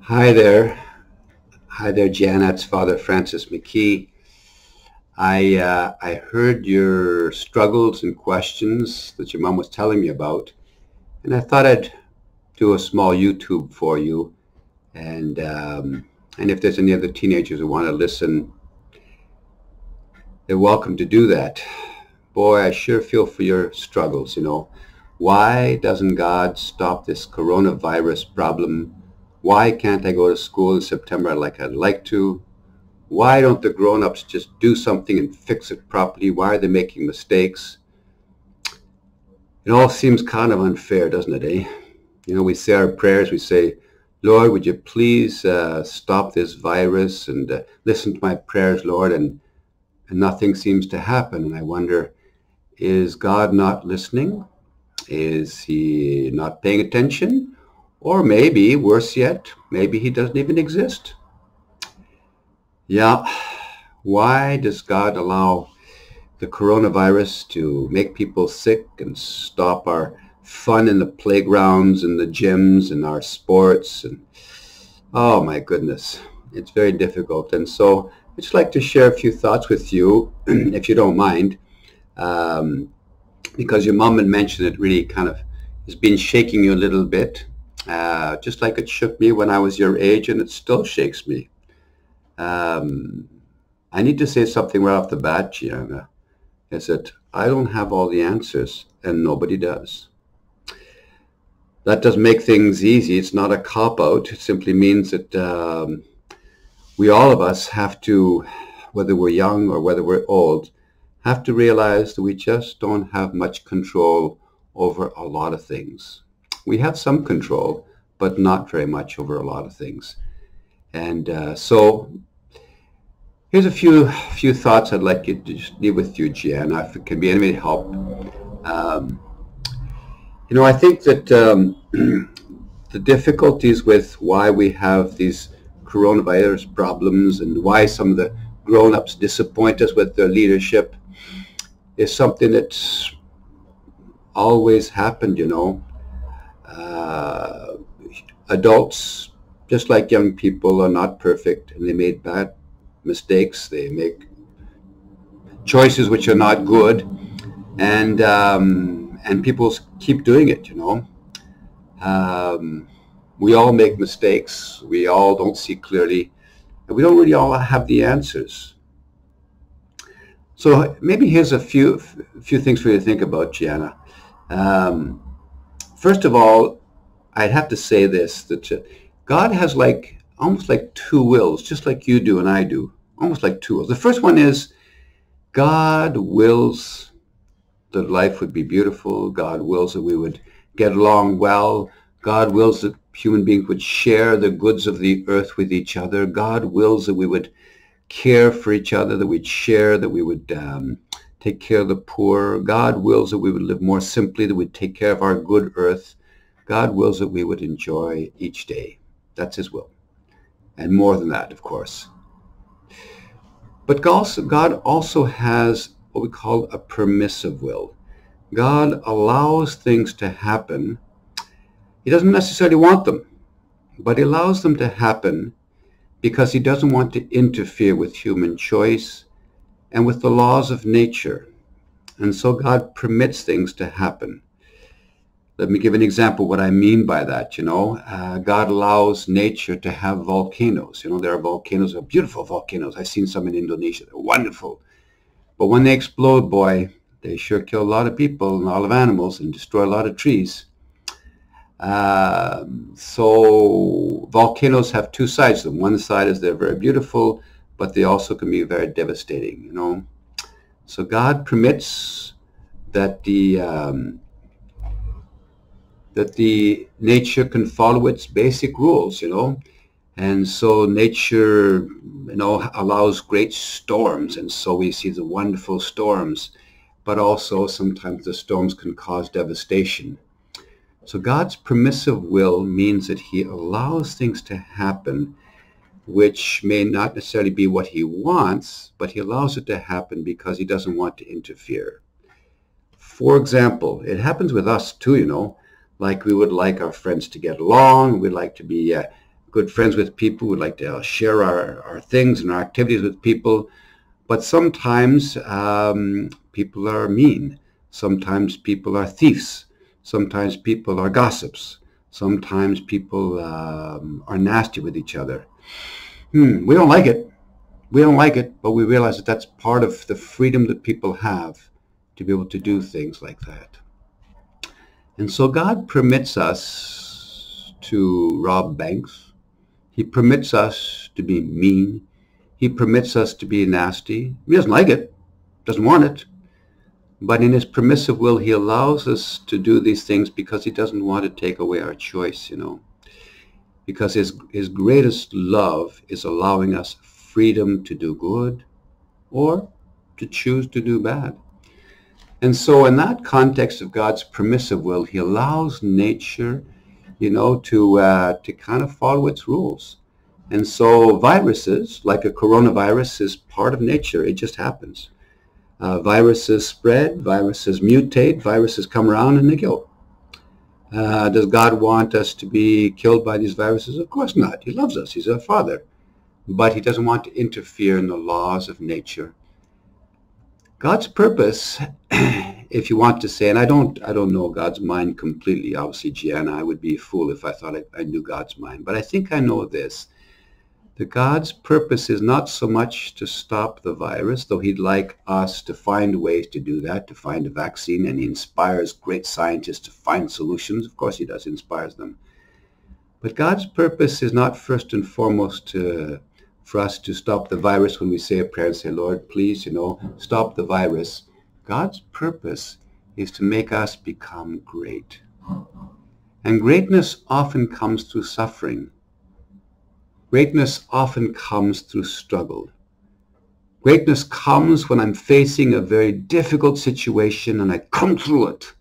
Hi there. Hi there, Gianna. It's Fr.Francis McKee. I heard your struggles and questions that your mom was telling me about, and I thought I'd do a small YouTube for you. And if there's any other teenagers who want to listen, they're welcome to do that. Boy, I sure feel for your struggles. Why doesn't God stop this coronavirus problem? Why can't I go to school in September like I'd like to? Why don't the grown-ups just do something and fix it properly? Why are they making mistakes? It all seems kind of unfair, doesn't it, eh? We say our prayers, we say, Lord, would you please stop this virus and listen to my prayers, Lord, and nothing seems to happen. And I wonder, is God not listening? Is he not paying attention? Or maybe, worse yet, maybe he doesn't even exist. Yeah, why does God allow the coronavirus to make people sick and stop our fun in the playgrounds and the gyms and our sports? And oh my goodness, it's very difficult. And so I'd just like to share a few thoughts with you, if you don't mind, because your mom had mentioned it really kind of has been shaking you a little bit, just like it shook me when I was your age, and it still shakes me. I need to say something right off the bat, Gianna, is that I don't have all the answers, and nobody does. That doesn't make things easy. It's not a cop-out. It simply means that we all of us have to, whether we're young or whether we're old, have to realize that we just don't have much control over a lot of things. We have some control, but not very much over a lot of things. And so here's a few thoughts I'd like you to just leave with you, Gianna, if it can be any help. I think that the difficulties with why we have these coronavirus problems and why some of the grown-ups disappoint us with their leadership is something that's always happened. Adults, just like young people, are not perfect, and they made bad mistakes. They make choices which are not good, and people keep doing it. We all make mistakes. We all don't see clearly, and we don't really all have the answers. So maybe here's a few things for you to think about, Gianna. First of all, I'd have to say this, that God has almost like two wills, just like you do and I do, almost like two wills. The first one is God wills that life would be beautiful. God wills that we would get along well. God wills that human beings would share the goods of the earth with each other. God wills that we would care for each other, that we'd share, that we would take care of the poor. God wills that we would live more simply, that we'd take care of our good earth. God wills that we would enjoy each day. That's his will. And more than that, of course. But God also has what we call a permissive will. God allows things to happen. He doesn't necessarily want them, but he allows them to happen because he doesn't want to interfere with human choice and with the laws of nature. And so God permits things to happen. Let me give an example what I mean by that. God allows nature to have volcanoes. There are volcanoes, beautiful volcanoes. I've seen some in Indonesia. They're wonderful. But when they explode, boy, they sure kill a lot of people and a lot of animals and destroy a lot of trees. So volcanoes have two sides to them. One side is they're very beautiful, but they also can be very devastating. So God permits that the nature can follow its basic rules, and so nature, allows great storms, and so we see the wonderful storms, but also sometimes the storms can cause devastation. So God's permissive will means that he allows things to happen which may not necessarily be what he wants, but he allows it to happen because he doesn't want to interfere. For example, it happens with us too, like we would like our friends to get along, we'd like to be good friends with people. We like to share our things and our activities with people. But sometimes people are mean. Sometimes people are thieves. Sometimes people are gossips. Sometimes people are nasty with each other. We don't like it. We don't like it, but we realize that that's part of the freedom that people have to be able to do things like that. And so God permits us to rob banks. He permits us to be mean. He permits us to be nasty. He doesn't like it, doesn't want it. But in his permissive will, he allows us to do these things because he doesn't want to take away our choice, Because his greatest love is allowing us freedom to do good or to choose to do bad. And so in that context of God's permissive will, he allows nature, to kind of follow its rules. And so viruses, like a coronavirus, is part of nature. It just happens. Viruses spread, viruses mutate, viruses come around and they kill. Does God want us to be killed by these viruses? Of course not. He loves us. He's our Father. But he doesn't want to interfere in the laws of nature. God's purpose, if you want to say, and I don't know God's mind completely, obviously, Gianna, I would be a fool if I thought I knew God's mind. But I think I know this, that God's purpose is not so much to stop the virus, though he'd like us to find ways to do that, to find a vaccine, and he inspires great scientists to find solutions. Of course he does, he inspires them. But God's purpose is not first and foremost for us to stop the virus when we say a prayer and say, Lord, please, stop the virus. God's purpose is to make us become great. And greatness often comes through suffering. Greatness often comes through struggle. Greatness comes when I'm facing a very difficult situation and I come through it.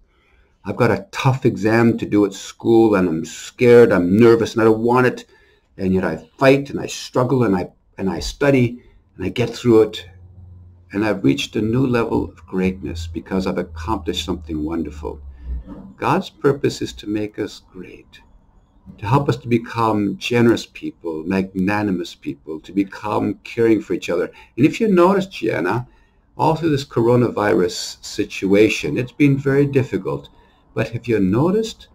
I've got a tough exam to do at school and I'm scared, I'm nervous, and I don't want it. And yet I fight and I struggle and I study and I get through it. And I've reached a new level of greatness because I've accomplished something wonderful. God's purpose is to make us great, to help us to become generous people, magnanimous people, to become caring for each other. And if you notice, Gianna, all through this coronavirus situation, it's been very difficult. But have you noticed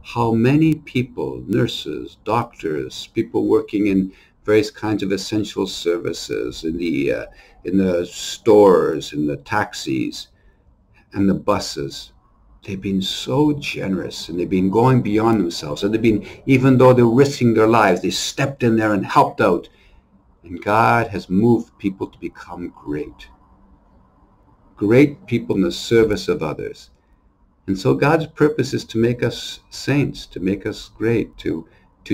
how many people, nurses, doctors, people working in various kinds of essential services, in the stores, in the taxis, and the buses, they've been so generous and they've been going beyond themselves. And they've been, even though they're risking their lives, they stepped in there and helped out. And God has moved people to become great. Great people in the service of others. And so God's purpose is to make us saints, to make us great, to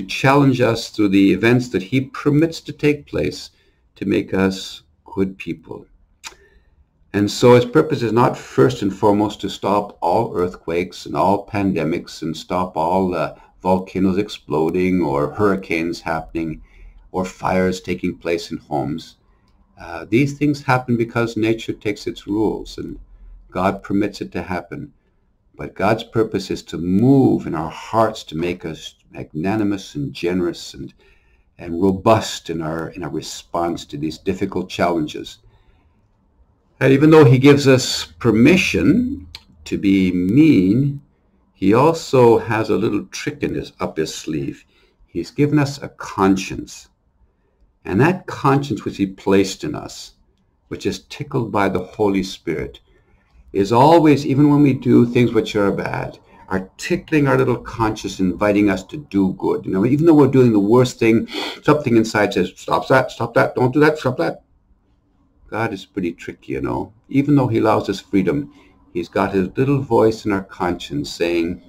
challenge us through the events that he permits to take place, to make us good people. And so his purpose is not first and foremost to stop all earthquakes and all pandemics and stop all volcanoes exploding or hurricanes happening or fires taking place in homes. These things happen because nature takes its rules and God permits it to happen. But God's purpose is to move in our hearts to make us magnanimous and generous and robust in our response to these difficult challenges. And even though he gives us permission to be mean, he also has a little trick up his sleeve. He's given us a conscience. And that conscience which he placed in us, which is tickled by the Holy Spirit, is always, even when we do things which are bad, are tickling our little conscience, inviting us to do good. Even though we're doing the worst thing, something inside says, stop that, don't do that, stop that. God is pretty tricky, Even though he allows us freedom, he's got his little voice in our conscience saying,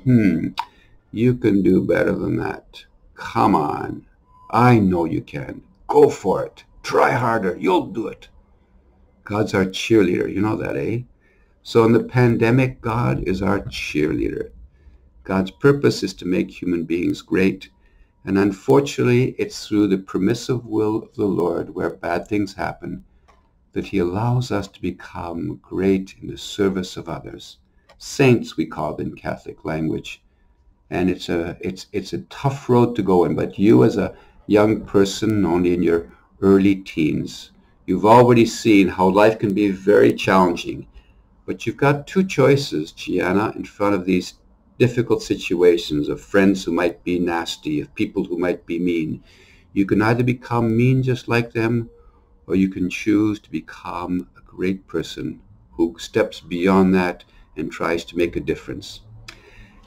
you can do better than that. Come on. I know you can. Go for it. Try harder. You'll do it. God's our cheerleader. You know that, eh? So in the pandemic, God is our cheerleader. God's purpose is to make human beings great. And unfortunately, it's through the permissive will of the Lord where bad things happen that he allows us to become great in the service of others. Saints, we call them in Catholic language. And it's a tough road to go in. But you as a young person, only in your early teens. You've already seen how life can be very challenging, but you've got two choices, Gianna, in front of these difficult situations of friends who might be nasty, of people who might be mean. You can either become mean just like them, or you can choose to become a great person who steps beyond that and tries to make a difference.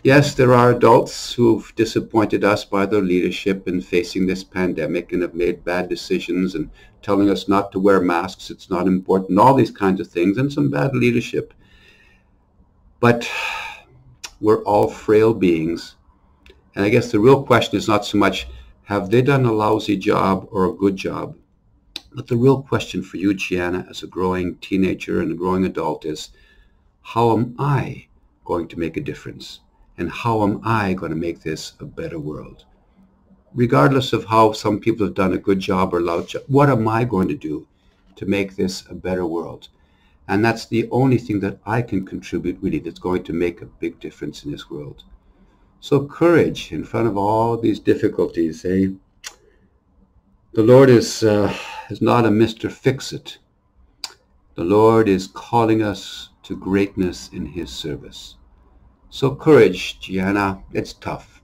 Yes, there are adults who've disappointed us by their leadership in facing this pandemic and have made bad decisions and telling us not to wear masks, it's not important, all these kinds of things, and some bad leadership. But we're all frail beings. And I guess the real question is not so much, have they done a lousy job or a good job? But the real question for you, Gianna, as a growing teenager and a growing adult is, how am I going to make a difference? And how am I going to make this a better world? Regardless of how some people have done a good job or lousy job, what am I going to do to make this a better world? And that's the only thing that I can contribute really that's going to make a big difference in this world. So courage in front of all these difficulties. The Lord is not a Mr. Fix-It. The Lord is calling us to greatness in His service. So courage, Gianna, it's tough.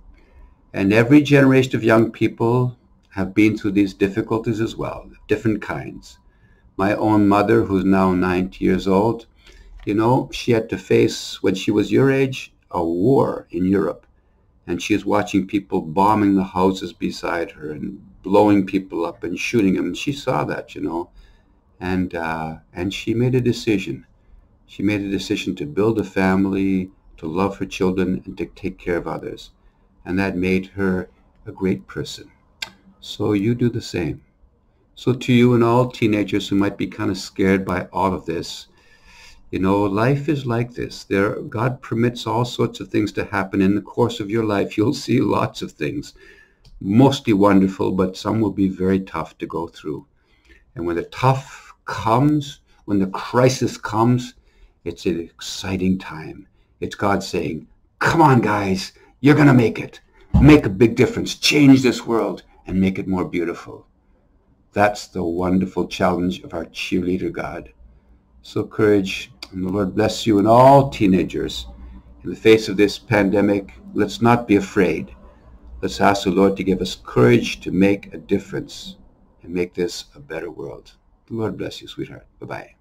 And every generation of young people have been through these difficulties as well, different kinds. My own mother, who's now 90 years old, she had to face, when she was your age, a war in Europe. And she was watching people bombing the houses beside her and blowing people up and shooting them. And she saw that, and she made a decision. She made a decision to build a family, to love her children, and to take care of others. And that made her a great person. So you do the same. So to you and all teenagers who might be kind of scared by all of this, life is like this. God permits all sorts of things to happen in the course of your life. You'll see lots of things, mostly wonderful, but some will be very tough to go through. And when the tough comes, when the crisis comes, it's an exciting time. It's God saying, come on, guys, you're going to make it. Make a big difference. Change this world and make it more beautiful. That's the wonderful challenge of our cheerleader God. So courage, and the Lord bless you and all teenagers. In the face of this pandemic, let's not be afraid. Let's ask the Lord to give us courage to make a difference and make this a better world. The Lord bless you, sweetheart. Bye-bye.